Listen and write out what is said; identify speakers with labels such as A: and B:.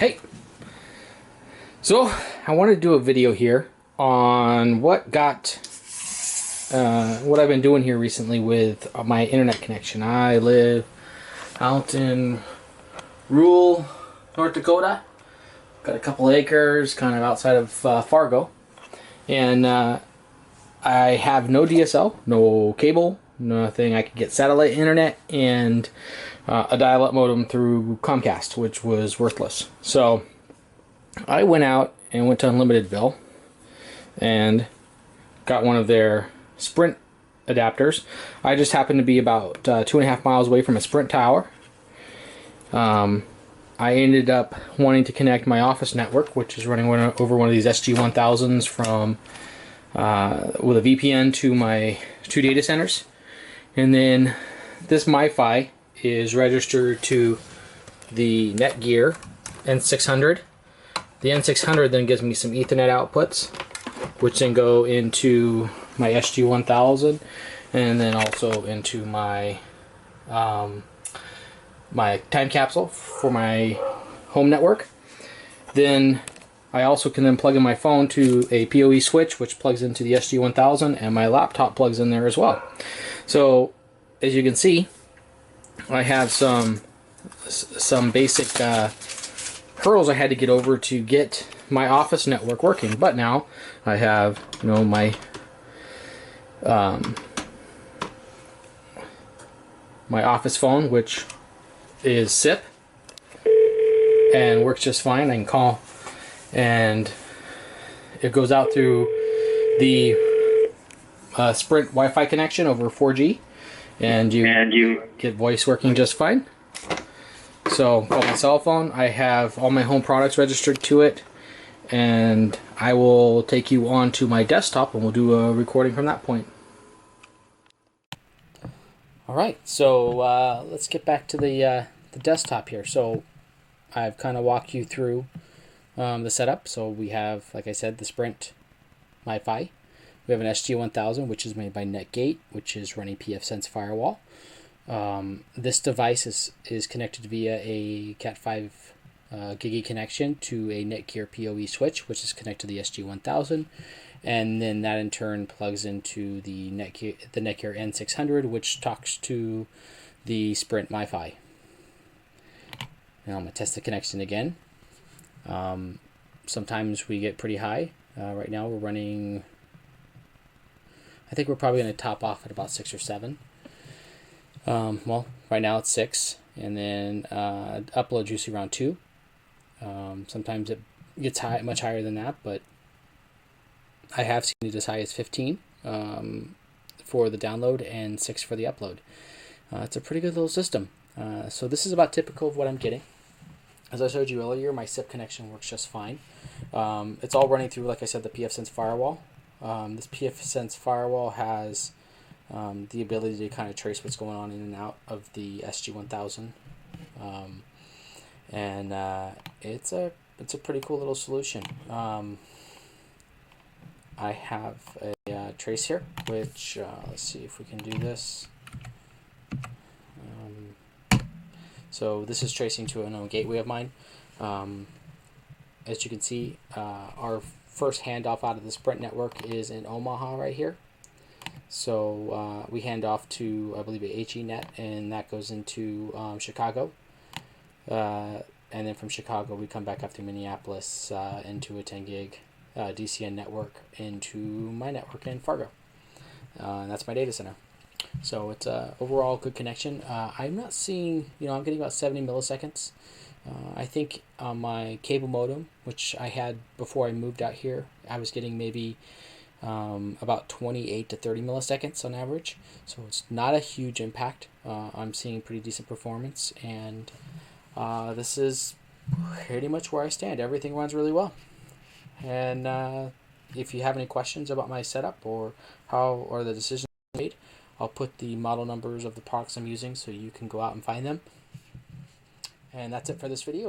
A: Hey, so I wanted to do a video here on what I've been doing here recently with my internet connection. I live out in rural North Dakota. Got a couple acres, kind of outside of Fargo, and I have no DSL, no cable, nothing. I could get satellite internet and a dial-up modem through Comcast, which was worthless. So I went out and went to Unlimitedville and got one of their Sprint adapters. I just happened to be about 2.5 miles away from a Sprint tower. I ended up wanting to connect my office network, which is running over one of these SG-1000s from with a VPN to my two data centers. And then this MiFi is registered to the Netgear N600. The N600 then gives me some Ethernet outputs, which then go into my SG-1000 and then also into my my time capsule for my home network. Then I also can then plug in my phone to a PoE switch, which plugs into the SG-1000, and my laptop plugs in there as well. So as you can see, I have some basic hurdles I had to get over to get my office network working. But now I have, my my office phone, which is SIP and works just fine. I can call, and it goes out through the Sprint Wi-Fi connection over 4G, and you get voice working just fine. So on my cell phone, I have all my home products registered to it, and I will take you on to my desktop and we'll do a recording from that point. Alright, so let's get back to the desktop here. So I've kind of walked you through the setup. So we have, like I said, the Sprint MiFi. We have an SG-1000, which is made by Netgate, which is running pfSense Firewall. This device is connected via a Cat5 GigE connection to a Netgear PoE switch, which is connected to the SG-1000, and then that in turn plugs into the Netgear N600, which talks to the Sprint MiFi. Now I'm going to test the connection again. Sometimes we get pretty high. Right now we're running, I think we're probably going to top off at about 6 or 7. Well, right now it's 6, and then upload's usually around 2. Sometimes it gets much higher than that, but I have seen it as high as 15 for the download and 6 for the upload. It's a pretty good little system. So this is about typical of what I'm getting. As I showed you earlier, my SIP connection works just fine. It's all running through, like I said, the pfSense Firewall. This pfSense Firewall has the ability to kind of trace what's going on in and out of the SG-1000, and it's a pretty cool little solution. I have a trace here, which let's see if we can do this. So this is tracing to a known gateway of mine. As you can see, our first handoff out of the Sprint network is in Omaha right here. So we hand off to, I believe, a HENet, and that goes into Chicago. And then from Chicago, we come back up through Minneapolis into a 10 gig DCN network into my network in Fargo. And that's my data center. So it's a overall good connection. I'm not seeing, I'm getting about 70 milliseconds. I think on my cable modem, which I had before I moved out here, I was getting maybe about 28 to 30 milliseconds on average. So it's not a huge impact. I'm seeing pretty decent performance, and this is pretty much where I stand. Everything runs really well. And if you have any questions about my setup or the decisions made, I'll put the model numbers of the products I'm using so you can go out and find them. And that's it for this video.